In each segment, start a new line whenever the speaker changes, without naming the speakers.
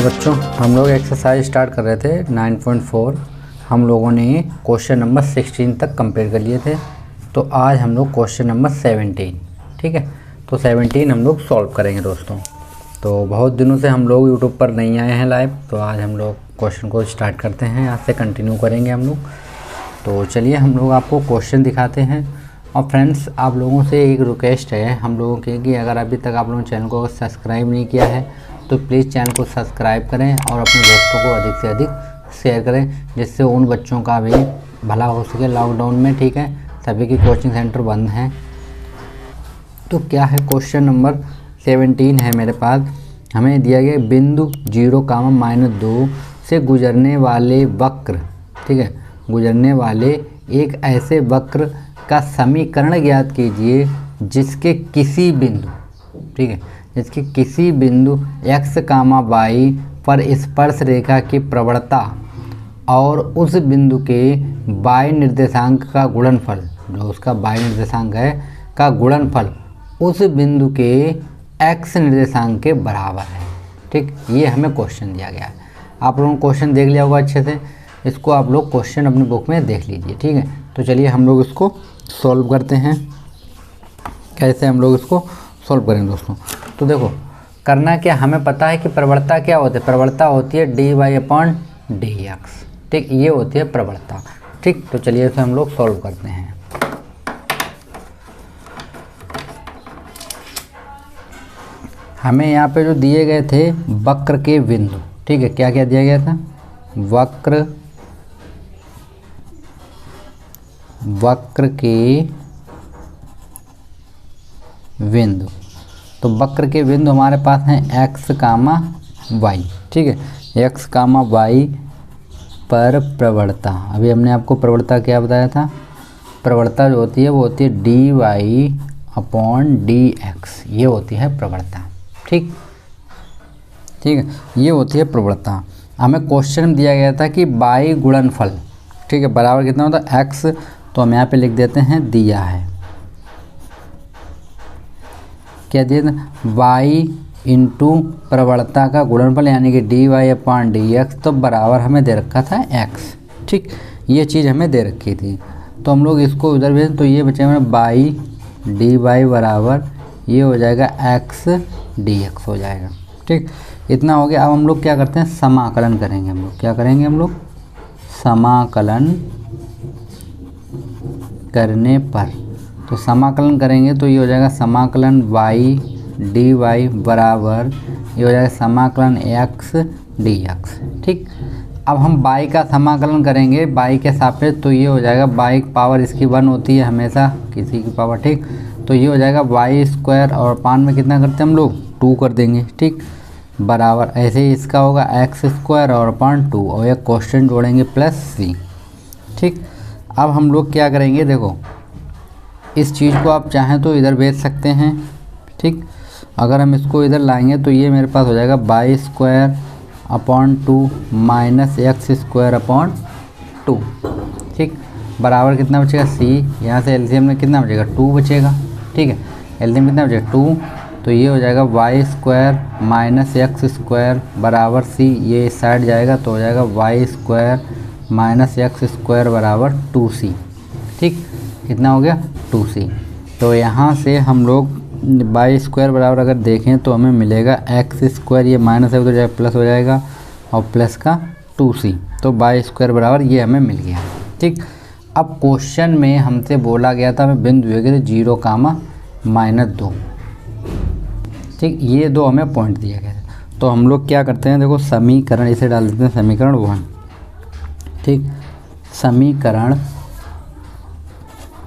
तो बच्चों हम लोग एक्सरसाइज स्टार्ट कर रहे थे 9.4। हम लोगों ने क्वेश्चन नंबर 16 तक कंप्लीट कर लिए थे। तो आज हम लोग क्वेश्चन नंबर 17, ठीक है, तो 17 हम लोग सॉल्व करेंगे दोस्तों। तो बहुत दिनों से हम लोग यूट्यूब पर नहीं आए हैं लाइव, तो आज हम लोग क्वेश्चन को स्टार्ट करते हैं, आज से कंटिन्यू करेंगे हम लोग। तो चलिए हम लोग आपको क्वेश्चन दिखाते हैं। और फ्रेंड्स, आप लोगों से एक रिक्वेस्ट है हम लोगों की कि अगर अभी तक आप लोगों ने चैनल को सब्सक्राइब नहीं किया है तो प्लीज़ चैनल को सब्सक्राइब करें और अपने दोस्तों को अधिक से अधिक शेयर करें, जिससे उन बच्चों का भी भला हो सके लॉकडाउन में, ठीक है। सभी की कोचिंग सेंटर बंद हैं। तो क्या है, क्वेश्चन नंबर 17 है मेरे पास। हमें दिया गया बिंदु 0, -2 से गुजरने वाले वक्र, ठीक है, गुजरने वाले एक ऐसे वक्र का समीकरण ज्ञात कीजिए जिसके किसी बिंदु, ठीक है, जिसके किसी बिंदु x, y पर स्पर्श रेखा की प्रवणता और उस बिंदु के y निर्देशांक का गुणनफल, जो उसका y निर्देशांक है का गुणनफल उस बिंदु के x निर्देशांक के बराबर है, ठीक। ये हमें क्वेश्चन दिया गया है। आप लोगों ने क्वेश्चन देख लिया होगा अच्छे से, इसको आप लोग क्वेश्चन अपनी बुक में देख लीजिए, ठीक है। तो चलिए हम लोग इसको सॉल्व करते हैं। कैसे हम लोग इसको सॉल्व करेंगे दोस्तों? तो देखो करना क्या, हमें पता है कि प्रवणता क्या होती है। प्रवणता होती है dy/dx, ठीक, ये होती है प्रवणता, ठीक। तो चलिए इसे हम लोग सॉल्व करते हैं। हमें यहाँ पे जो दिए गए थे वक्र के बिंदु, ठीक है, क्या क्या दिया गया था? वक्र के बिंदु। तो वक्र के बिंदु हमारे पास हैं x, y, ठीक है, x, y पर प्रवणता। अभी हमने आपको प्रवणता क्या बताया था? प्रवणता जो होती है वो होती है dy/dx, ये होती है प्रवणता, ठीक, ठीक है, ये होती है प्रवणता। हमें क्वेश्चन में दिया गया था कि y गुणनफल, ठीक है, बराबर कितना होता है? x, तो हम यहाँ पे लिख देते हैं दिया है, क्या दिया था? y इंटू प्रवणता का गुणनफल यानी कि dy/dx, तो बराबर हमें दे रखा था x, ठीक, ये चीज़ हमें दे रखी थी। तो हम लोग इसको उधर भेज, तो ये बचे हमें y dy बराबर ये हो जाएगा x dx हो जाएगा, ठीक, इतना हो गया। अब हम लोग क्या करते हैं, समाकलन करेंगे। हम लोग क्या करेंगे? हम लोग समाकलन करने पर, तो समाकलन करेंगे तो ये हो जाएगा समाकलन y dy बराबर ये हो जाएगा समाकलन x dx, ठीक। अब हम y का समाकलन करेंगे y के सापेक्ष, तो ये हो जाएगा y की पावर इसकी 1 होती है हमेशा, किसी की पावर, ठीक। तो ये हो जाएगा y² और पान में कितना करते हैं हम लोग? 2 कर देंगे, ठीक, बराबर ऐसे ही इसका होगा x² और पान 2 और एक क्वेश्चन जोड़ेंगे +c, ठीक। अब हम लोग क्या करेंगे, देखो इस चीज़ को आप चाहें तो इधर भेज सकते हैं, ठीक। अगर हम इसको इधर लाएंगे तो ये मेरे पास हो जाएगा y²/2 -x²/2, ठीक, बराबर कितना बचेगा? c। यहाँ से एलसीएम में कितना बचेगा? 2 बचेगा, ठीक है, एलसीएम कितना बचेगा? 2। तो ये हो जाएगा y² -x² बराबर c, ये इस साइड जाएगा तो हो जाएगा y² -x² बराबर 2c, ठीक, कितना हो गया? 2c। तो यहाँ से हम लोग y² बराबर अगर देखें तो हमें मिलेगा x², ये माइनस है तो जाएगा प्लस हो जाएगा और प्लस का 2c, तो y² बराबर ये हमें मिल गया, ठीक। अब क्वेश्चन में हमसे बोला गया था, हमें बिंदु दिए गए थे 0, -2, ठीक, ये दो हमें पॉइंट दिया गया था। तो हम लोग क्या करते हैं, देखो समीकरण इसे डाल देते हैं, समीकरण 1, ठीक, समीकरण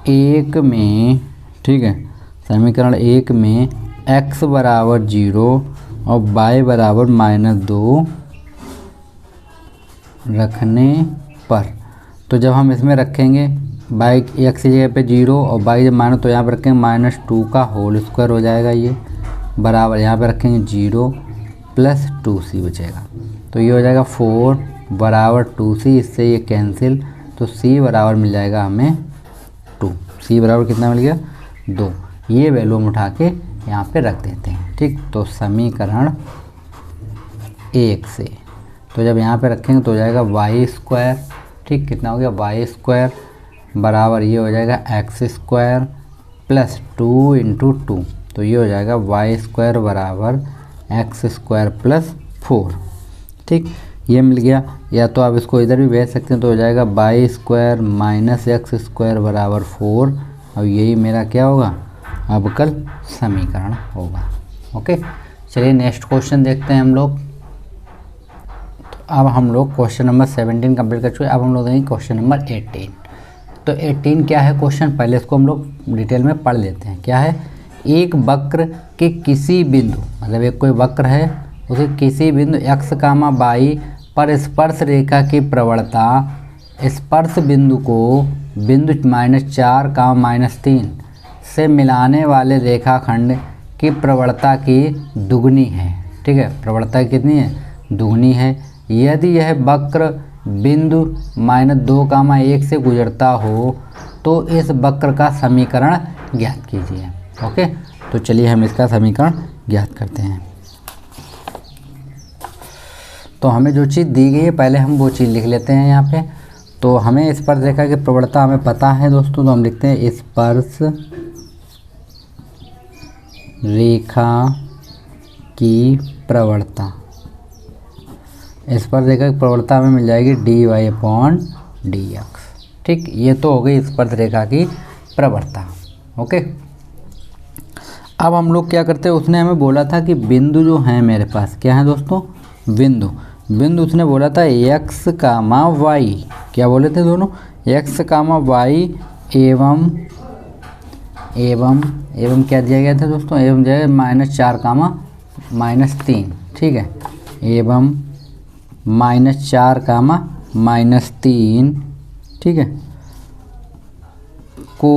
1 में, ठीक है, समीकरण 1 में x बराबर 0 और y बराबर -2 रखने पर, तो जब हम इसमें रखेंगे y x की जगह पे 0 और y जब माइनस, तो यहाँ पर रखेंगे -2 का होल स्क्वायर हो जाएगा, ये बराबर यहाँ पे रखेंगे 0 + 2c बचेगा, तो ये हो जाएगा 4 बराबर 2c, इससे ये कैंसिल, तो c बराबर मिल जाएगा हमें 2, c बराबर कितना मिल गया? 2। ये वैल्यू हम उठा के यहाँ पे रख देते हैं, ठीक। तो समीकरण 1 से। तो जब यहाँ पे रखेंगे तो हो जाएगा वाई स्क्वायर, ठीक, कितना हो गया वाई स्क्वायर बराबर ये हो जाएगा एक्स स्क्वायर प्लस 2 इंटू 2, तो ये हो जाएगा वाई स्क्वायर बराबर एक्स स्क्वायर प्लस 4, ठीक, ये मिल गया। या तो आप इसको इधर भी भेज सकते हैं, तो हो जाएगा Y square minus X square बराबर 4, और यही मेरा क्या होगा अवकल समीकरण होगा। ओके, चलिए नेक्स्ट क्वेश्चन देखते हैं हम लोग। तो अब हम लोग क्वेश्चन नंबर 17 कंप्लीट कर चुके। अब हम लोग देखेंगे क्वेश्चन नंबर 18। तो 18 क्या है क्वेश्चन, पहले इसको हम लोग डिटेल में पढ़ लेते हैं। क्या है, एक वक्र के किसी बिंदु, मतलब एक कोई वक्र है, उसे किसी बिंदु x, y पर स्पर्श रेखा की प्रवणता स्पर्श बिंदु को बिंदु -4, -3 से मिलाने वाले रेखाखंड की प्रवणता की दुगनी है। ठीक है, प्रवणता कितनी है, दुगनी है। यदि यह वक्र बिंदु -2, 1 से गुजरता हो तो इस वक्र का समीकरण ज्ञात कीजिए। ओके, तो चलिए हम इसका समीकरण ज्ञात करते हैं। तो हमें जो चीज़ दी गई है पहले हम वो चीज़ लिख लेते हैं यहाँ पे। तो हमें स्पर्श रेखा की प्रवणता हमें पता है दोस्तों, तो हम लिखते हैं स्पर्श रेखा की प्रवणता। स्पर्श रेखा की प्रवणता हमें मिल जाएगी dy/dx। ठीक, ये तो हो गई स्पर्श रेखा की प्रवणता। ओके, अब हम लोग क्या करते हैं, उसने हमें बोला था कि बिंदु जो है मेरे पास क्या है दोस्तों, बिंदु उसने बोला था x, y, क्या बोले थे दोनों, x, y एवं क्या दिया गया था दोस्तों, एवं दिया गया -4, -3। ठीक है, एवं -4, -3, ठीक है, को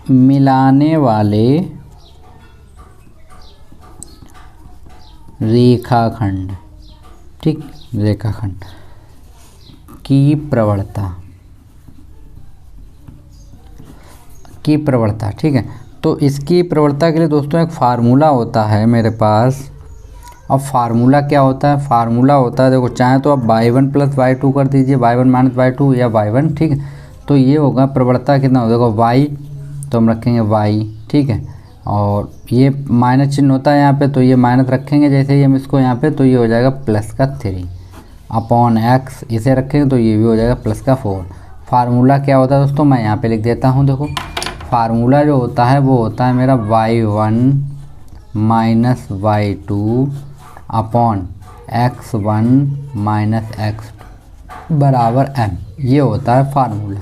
मिलाने वाले रेखाखंड, ठीक, रेखाखंड की प्रवणता, ठीक है। तो इसकी प्रवणता के लिए दोस्तों एक फार्मूला होता है मेरे पास। अब फार्मूला क्या होता है, फार्मूला होता है, देखो चाहे तो आप y1 + y2 कर दीजिए, y1 - y2 या y1, ठीक है। तो ये होगा प्रवणता कितना होगा, देखो y तो हम रखेंगे y, ठीक है, और ये माइनस चिन्ह होता है यहाँ पे, तो ये माइनस रखेंगे जैसे ही हम इसको यहाँ पे, तो ये हो जाएगा +3/x, इसे रखेंगे तो ये भी हो जाएगा +4। फार्मूला क्या होता है दोस्तों, मैं यहाँ पे लिख देता हूँ। देखो फार्मूला जो होता है वो होता है मेरा y1 - y2 x1 - x2 बराबर m, ये होता है फार्मूला।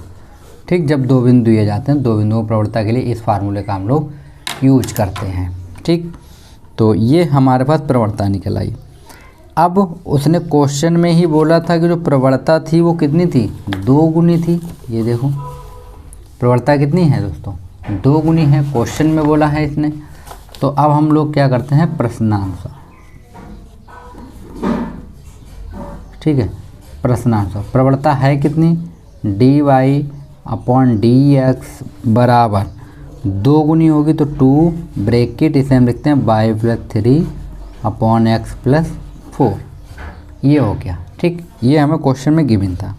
ठीक, जब दो बिंदु दिए जाते हैं, दो बिंदुओं की प्रवणता के लिए इस फार्मूले का हम लोग यूज करते हैं। ठीक, तो ये हमारे पास प्रवणता निकल आई। अब उसने क्वेश्चन में ही बोला था कि जो प्रवणता थी वो कितनी थी, 2 गुनी थी। ये देखो प्रवणता कितनी है दोस्तों, 2 गुनी है, क्वेश्चन में बोला है इसने। तो अब हम लोग क्या करते हैं, प्रश्नानुसार, ठीक है, प्रश्नानुसार प्रवणता है कितनी, dy/dx बराबर 2 गुनी होगी तो 2 ब्रैकेट, इसे हम लिखते हैं y + 3/x + 4, ये हो गया। ठीक, ये हमें क्वेश्चन में गिवन था।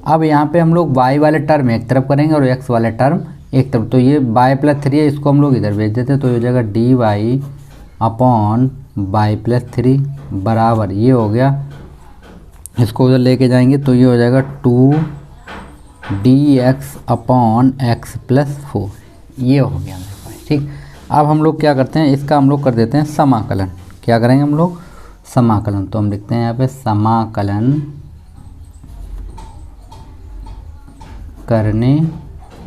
अब यहाँ पे हम लोग y वाले टर्म एक तरफ करेंगे और x वाले टर्म एक तरफ, तो ये y + 3 है, इसको हम लोग इधर भेज देते हैं, तो ये हो जाएगा dy/y + 3 बराबर, ये हो गया, इसको उधर लेके जाएंगे तो ये हो जाएगा 2dx/x + 4, ये हो गया मेरे पास। ठीक, अब हम लोग क्या करते हैं, इसका हम लोग कर देते हैं समाकलन। क्या करेंगे हम लोग, समाकलन। तो हम लिखते हैं यहाँ पे समाकलन करने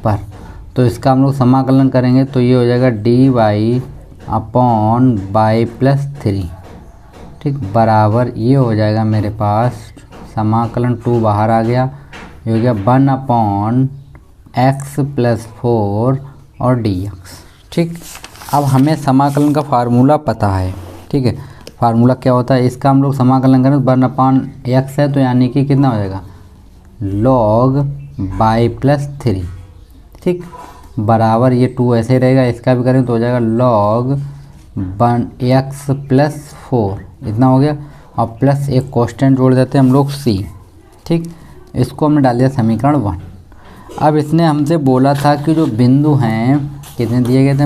पर, तो इसका हम लोग समाकलन करेंगे तो ये हो जाएगा dy/y + 3, ठीक, बराबर ये हो जाएगा मेरे पास समाकलन 2 बाहर आ गया, ये हो गया 1/x + 4 और dx। ठीक, अब हमें समाकलन का फार्मूला पता है। ठीक है, फार्मूला क्या होता है, इसका हम लोग समाकलन करें तो 1/x है, तो यानी कि कितना हो जाएगा log y + 3, ठीक, बराबर ये 2 ऐसे रहेगा, इसका भी करें तो हो जाएगा log 1x + 4 इतना हो गया, और प्लस एक कांस्टेंट जोड़ देते हैं हम लोग c, ठीक। इसको हमने डाल दिया समीकरण 1। अब इसने हमसे बोला था कि जो बिंदु हैं कितने दिए गए थे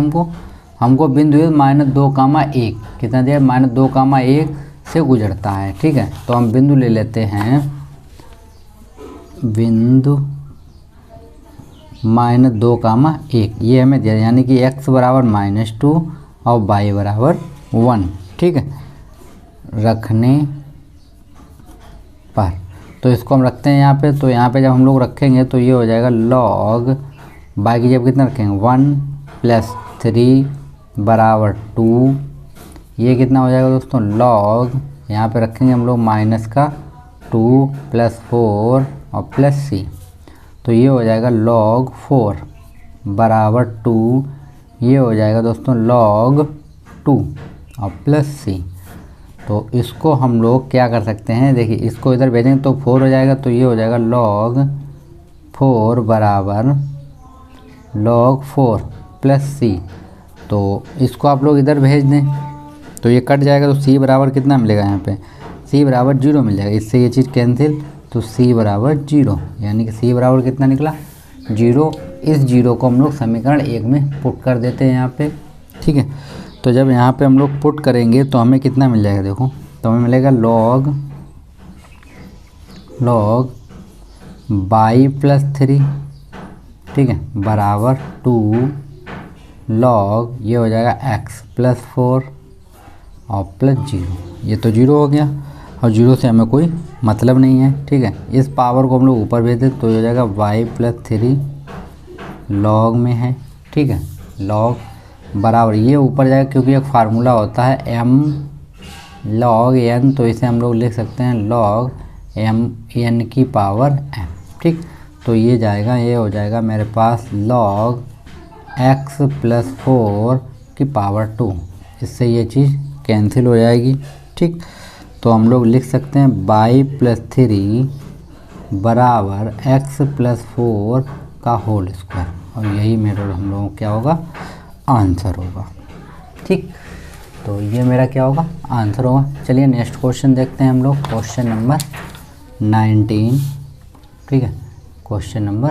हमको बिंदु -2,1 कितना दिया, -2,1 से गुजरता है, ठीक है। तो हम बिंदु ले लेते हैं, बिंदु -2,1 ये हमें दिया, यानी कि x बराबर -2 और y बराबर 1, ठीक है। रखने पर तो इसको हम रखते हैं यहाँ पे, तो यहाँ पे जब हम लोग रखेंगे तो ये हो जाएगा log y की जब कितना रखेंगे 1 + 3 बराबर 2, ये कितना हो जाएगा दोस्तों log यहाँ पे रखेंगे हम लोग -2 + 4 और +c, तो ये हो जाएगा log 4 बराबर 2, ये हो जाएगा दोस्तों log 2 और +c। तो इसको हम लोग क्या कर सकते हैं, देखिए इसको इधर भेजेंगे तो 4 हो जाएगा, तो ये हो जाएगा log 4 बराबर log 4 +c। तो इसको आप लोग इधर भेज दें तो ये कट जाएगा, तो c बराबर कितना मिलेगा, यहाँ पे c बराबर 0 मिल जाएगा, इससे ये चीज़ कैंसिल, तो c बराबर 0, यानी कि c बराबर कितना निकला 0। इस 0 को हम लोग समीकरण 1 में पुट कर देते हैं यहाँ पे, ठीक है। तो जब यहाँ पे हम लोग पुट करेंगे तो हमें कितना मिल जाएगा, देखो तो हमें मिलेगा log y + 3, ठीक है, बराबर 2 log ये हो जाएगा x + 4 और +0, ये तो 0 हो गया और 0 से हमें कोई मतलब नहीं है, ठीक है। इस पावर को हम लोग ऊपर भेज दें तो ये हो जाएगा y + 3 log में है, ठीक है, log बराबर ये ऊपर जाएगा क्योंकि एक फार्मूला होता है m log n, तो इसे हम लोग लिख सकते हैं log n की पावर m, ठीक। तो ये जाएगा, ये हो जाएगा मेरे पास log x + 4 की पावर 2, इससे ये चीज़ कैंसिल हो जाएगी, ठीक। तो हम लोग लिख सकते हैं y + 3 बराबर x + 4 का होल स्क्वायर, और यही मेरा हम लोगों को क्या होगा आंसर होगा, ठीक। तो ये मेरा क्या होगा आंसर होगा। चलिए नेक्स्ट क्वेश्चन देखते हैं हम लोग, क्वेश्चन नंबर 19, ठीक है। क्वेश्चन नंबर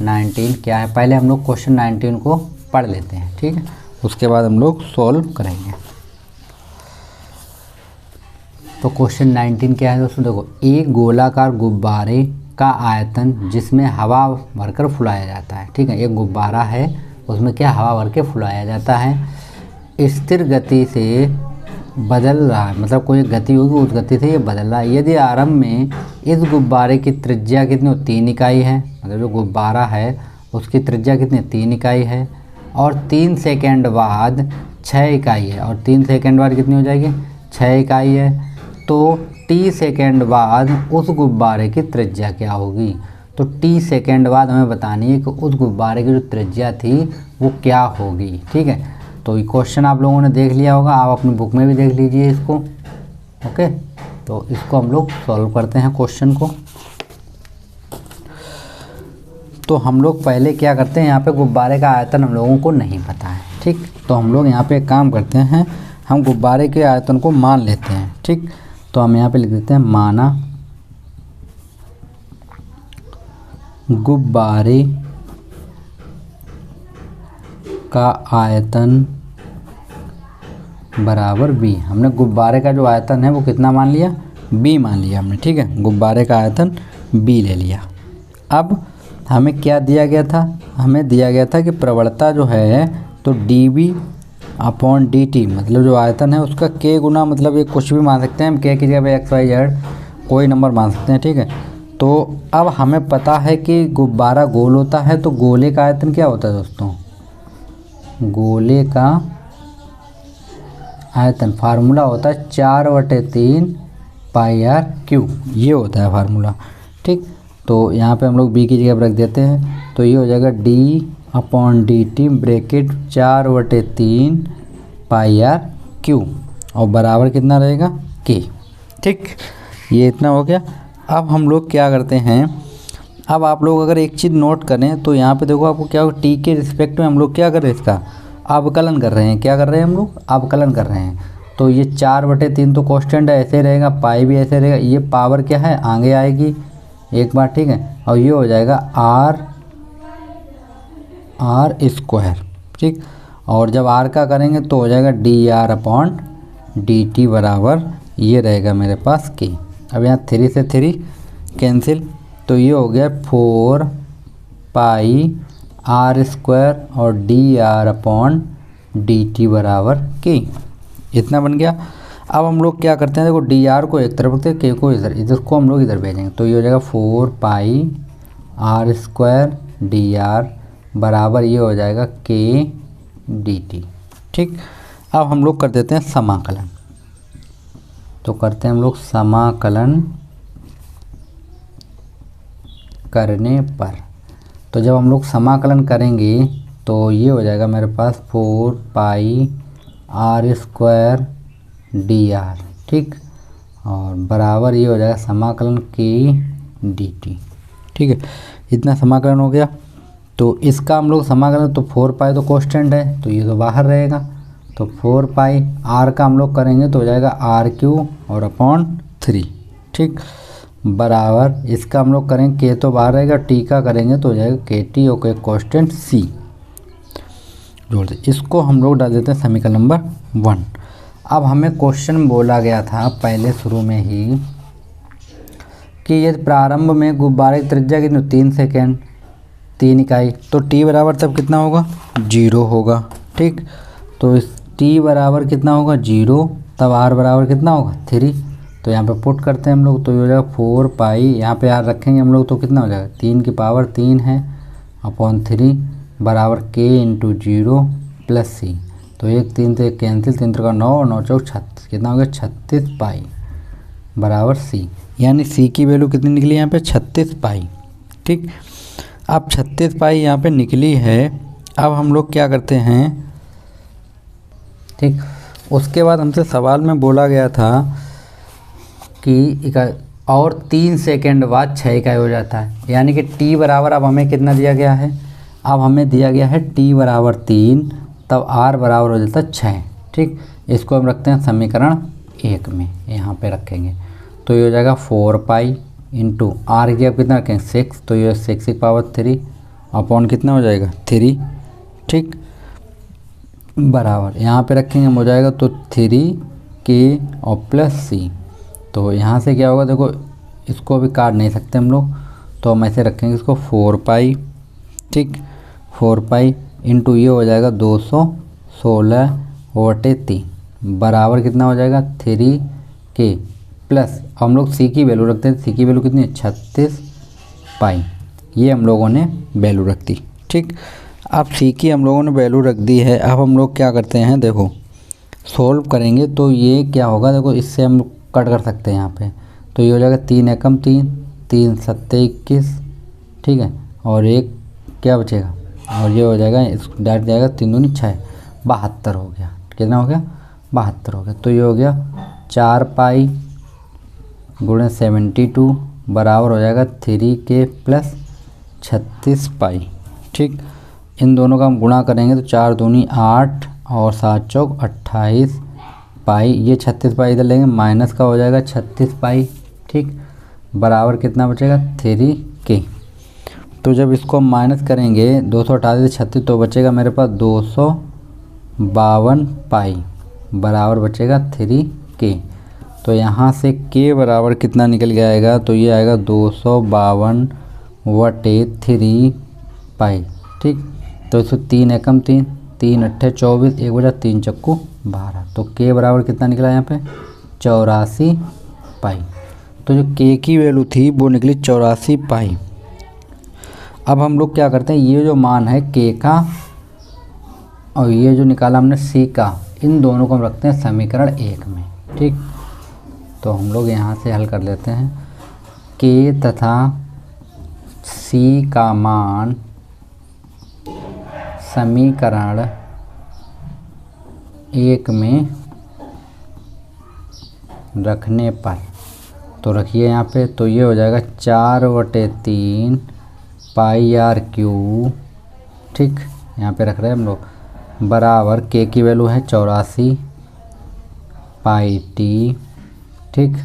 19 क्या है, पहले हम लोग क्वेश्चन 19 को पढ़ लेते हैं, ठीक है, उसके बाद हम लोग सॉल्व करेंगे। तो क्वेश्चन 19 क्या है दोस्तों, देखो एक गोलाकार गुब्बारे का आयतन जिसमें हवा भरकर फुलाया जाता है, ठीक है। एक गुब्बारा है उसमें क्या हवा भर के फुलाया जाता है, स्थिर गति से बदल रहा है, मतलब कोई गति होगी उस गति से ये बदल रहा है। यदि आरंभ में इस गुब्बारे की त्रिज्या कितनी हो 3 इकाई है, मतलब जो गुब्बारा है उसकी त्रिज्या कितनी 3 इकाई है, और 3 सेकेंड बाद 6 इकाई है, और 3 सेकेंड बाद कितनी हो जाएगी 6 इकाई है, तो t सेकेंड बाद उस गुब्बारे की त्रिज्या क्या होगी। तो t सेकेंड बाद हमें बतानी है कि उस गुब्बारे की जो त्रिज्या थी वो क्या होगी, ठीक है। तो ये क्वेश्चन आप लोगों ने देख लिया होगा, आप अपनी बुक में भी देख लीजिए इसको, ओके। तो इसको हम लोग सॉल्व करते हैं क्वेश्चन को। तो हम लोग पहले क्या करते हैं, यहाँ पे गुब्बारे का आयतन हम लोगों को नहीं पता है, ठीक। तो हम लोग यहाँ पे एक काम करते हैं, हम गुब्बारे के आयतन को मान लेते हैं, ठीक। तो हम यहाँ पे लिख देते हैं माना गुब्बारे का आयतन बराबर b। हमने गुब्बारे का जो आयतन है वो कितना मान लिया b मान लिया हमने, ठीक है। गुब्बारे का आयतन b ले लिया। अब हमें क्या दिया गया था, हमें दिया गया था कि प्रवणता जो है तो dB/dt, मतलब जो आयतन है उसका k गुना, मतलब ये कुछ भी मान सकते हैं हम, k की जगह पे x y z कोई नंबर मान सकते हैं, ठीक है। तो अब हमें पता है कि गुब्बारा गोल होता है, तो गोले का आयतन क्या होता है दोस्तों, गोले का आयतन फार्मूला होता है 4/3 πr/3, ये होता है फार्मूला, ठीक। तो यहाँ पे हम लोग b की जगह पर रख देते हैं, तो ये हो जाएगा d/dt ब्रैकेट 4/3 πr/3 और बराबर कितना रहेगा k, ठीक। ये इतना हो गया। अब हम लोग क्या करते हैं, अब आप लोग अगर एक चीज़ नोट करें तो यहाँ पे देखो आपको क्या होगा, टी के रिस्पेक्ट में हम लोग क्या कर रहे हैं, इसका अवकलन कर रहे हैं। क्या कर रहे हैं हम लोग, अवकलन कर रहे हैं। तो ये 4/3 तो कांस्टेंट है, ऐसे रहेगा, पाई भी ऐसे रहेगा, ये पावर क्या है आगे आएगी एक बार, ठीक है। और ये हो जाएगा आर स्क्वायर, ठीक। और जब आर का करेंगे तो हो जाएगा dr/dt बराबर ये रहेगा मेरे पास के। अब यहाँ 3 से 3 कैंसिल, तो ये हो गया 4 पाई आर स्क्वायर और dr/dt बराबर के, इतना बन गया। अब हम लोग क्या करते हैं, देखो dr को एक तरफ रखते हैं, के को इधर, इसको हम लोग इधर भेजेंगे, तो ये हो जाएगा 4 पाई आर स्क्वायर dr बराबर ये हो जाएगा के dt, ठीक। अब हम लोग कर देते हैं समाकलन, तो करते हैं हम लोग समाकलन करने पर। तो जब हम लोग समाकलन करेंगे तो ये हो जाएगा मेरे पास 4 पाई आर स्क्वायर dr, ठीक। और बराबर ये हो जाएगा समाकलन के dt, ठीक है। इतना समाकलन हो गया। तो इसका हम लोग समाकलन, तो 4 पाई तो कांस्टेंट है तो ये तो बाहर रहेगा, तो 4 पाई आर का हम लोग करेंगे तो हो जाएगा r³ और अपॉन 3, ठीक। बराबर इसका हम लोग करेंगे के तो बाहर रहेगा, टी का करेंगे तो हो जाएगा KT और के कांस्टेंट c जोड़ दे। इसको हम लोग डाल देते हैं समीकरण नंबर 1। अब हमें क्वेश्चन बोला गया था पहले शुरू में ही कि यदि प्रारंभ में गुब्बारे की त्रिज्या कितनी 3 सेकेंड 3 इकाई, तो t बराबर तब कितना होगा 0 होगा, ठीक। तो इस t बराबर कितना होगा 0, तब r बराबर कितना होगा 3। तो यहाँ पे पुट करते हैं हम लोग, तो ये हो जाएगा 4 पाई, यहाँ पे r रखेंगे हम लोग तो कितना हो जाएगा 3 की पावर 3 है अपॉन 3 बराबर k इंटू 0 प्लस c। तो 1 3 से कैंसिल, 3 3 का 9 और 9 चौक 36, कितना हो गया 36 पाई बराबर c, यानी c की वैल्यू कितनी निकली यहाँ पे 36 पाई, ठीक। अब 36 पाई यहाँ पे निकली है। अब हम लोग क्या करते हैं, ठीक। उसके बाद हमसे सवाल में बोला गया था कि इकाई और 3 सेकेंड बाद 6 इकाई हो जाता है, यानी कि t बराबर अब हमें कितना दिया गया है, अब हमें दिया गया है t बराबर 3, तब r बराबर हो जाता है 6, ठीक। इसको हम रखते हैं समीकरण 1 में, यहाँ पे रखेंगे तो ये हो जाएगा 4 पाई इंटू r की अब कितना रखेंगे 6, तो ये 6 की पावर 3 अपॉन कितना हो जाएगा 3, ठीक। बराबर यहाँ पे रखेंगे हो जाएगा तो 3k और प्लस c। तो यहाँ से क्या होगा, देखो इसको भी काट नहीं सकते हम लोग, तो हम ऐसे रखेंगे इसको 4 पाई, ठीक। 4 पाई इंटू ये हो जाएगा 216/3 बराबर कितना हो जाएगा 3k प्लस, हम लोग c की वैल्यू रखते हैं, c की वैल्यू कितनी है 36 पाई, ये हम लोगों ने वैल्यू रख दी, ठीक। अब c की हम लोगों ने वैल्यू रख दी है। अब हम लोग क्या करते हैं, देखो सोल्व करेंगे तो ये क्या होगा, देखो इससे हम कट कर सकते हैं यहाँ पे, तो ये हो जाएगा 3 एकम 3, 3 सत्ते 21, ठीक है। और एक क्या बचेगा, और ये हो जाएगा डायरेक्ट जाएगा 3 दूनी 6, 72 हो गया, कितना हो गया 72 हो गया। तो ये हो गया 4 पाई गुणे 72 बराबर हो जाएगा 3k प्लस 36 पाई, ठीक। इन दोनों का हम गुणा करेंगे तो 4 दूनी 8 और 7 चौक 28 पाई, ये 36 पाई इधर लेंगे, माइनस का हो जाएगा 36 पाई, ठीक। बराबर कितना बचेगा 3k। तो जब इसको हम माइनस करेंगे 228 से 36, तो बचेगा मेरे पास 252 पाई बराबर बचेगा 3k। तो यहाँ से k बराबर कितना निकल के आएगा, तो ये आएगा 252/3 पाई, ठीक। तो इसको 3 एकम 3, 3 अट्ठे 24, 1 बजा 3 चक्कू 12, तो k बराबर कितना निकला यहाँ पे 84 पाई। तो जो k की वैल्यू थी वो निकली 84 पाई। अब हम लोग क्या करते हैं, ये जो मान है k का और ये जो निकाला हमने c का, इन दोनों को हम रखते हैं समीकरण 1 में, ठीक। तो हम लोग यहाँ से हल कर लेते हैं, k तथा c का मान समीकरण 1 में रखने पर, तो रखिए यहाँ पे, तो ये हो जाएगा 4/3 पाई r³, ठीक। यहाँ पे रख रहे हैं हम लोग, बराबर k की वैल्यू है 84 पाई टी, ठीक,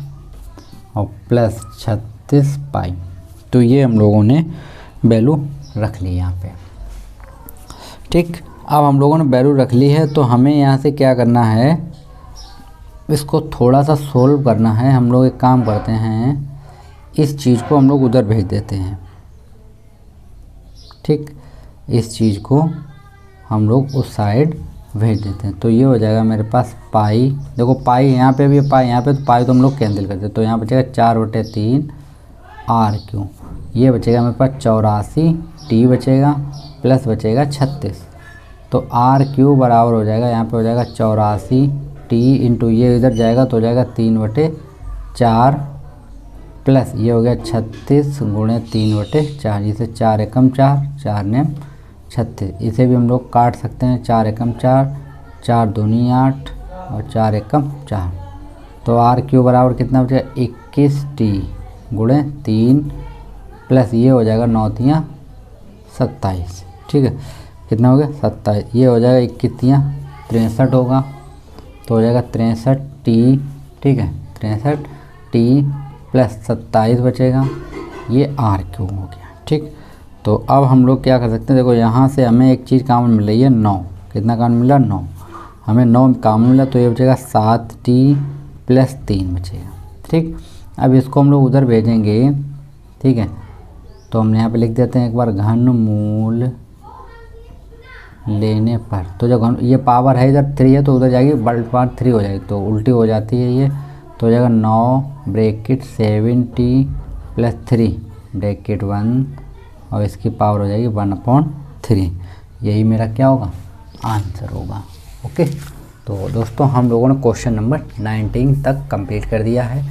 और प्लस 36 पाई। तो ये हम लोगों ने वैल्यू रख ली यहाँ पे, ठीक। अब हम लोगों ने वैल्यू रख ली है, तो हमें यहाँ से क्या करना है, इसको थोड़ा सा सोल्व करना है। हम लोग एक काम करते हैं, इस चीज़ को हम लोग उधर भेज देते हैं, ठीक। इस चीज़ को हम लोग उस साइड भेज देते हैं। तो ये हो जाएगा मेरे पास पाई, देखो पाई यहाँ पे भी है, पाई यहाँ पे, तो पाई तो हम लोग कैंसिल करते हैं। तो यहाँ बचेगा 4/3 आर क्यू, ये बचेगा मेरे पास 84 टी बचेगा, प्लस बचेगा 36। तो आर क्यू बराबर हो जाएगा, यहाँ पे हो जाएगा 84 टी इंटू ये इधर जाएगा तो हो जाएगा 3/4, प्लस ये हो गया 36 गुणे 3/4, जिसे 4 एकम 4, 4 ने 36। इसे भी हम लोग काट सकते हैं, 4 एकम 4, 4 दूनी 8 और 4 एकम 4। तो आर क्यू बराबर कितना बचेगा 21 टी गुणे 3, प्लस ये हो जाएगा 9 तियाँ 27, ठीक है। कितना हो गया 27, ये हो जाएगा 21 तियाँ 63 होगा, तो हो जाएगा 63 टी, ठीक है, 63 टी प्लस 27 बचेगा, ये आर क्यू हो गया, ठीक। तो अब हम लोग क्या कर सकते हैं, देखो यहाँ से हमें एक चीज़ कॉमन मिल रही है 9, कितना कॉमन मिला 9, हमें 9 कॉमन मिला, तो ये बचेगा 7 टी प्लस 3 बचेगा, ठीक। अब इसको हम लोग उधर भेजेंगे, ठीक है। तो हम यहाँ पे लिख देते हैं एक बार, घन मूल लेने पर, तो जो घन ये पावर है इधर 3 है तो उधर जाएगी पावर 3 हो जाएगी, तो उल्टी हो जाती है ये। तो हो जाएगा 9/7 प्लस 3/1 और इसकी पावर हो जाएगी 1/3। यही मेरा क्या होगा आंसर होगा, ओके। तो दोस्तों हम लोगों ने क्वेश्चन नंबर 19 तक कंप्लीट कर दिया है।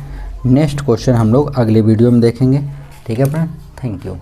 नेक्स्ट क्वेश्चन हम लोग अगले वीडियो में देखेंगे, ठीक है फ्रेंड, थैंक यू।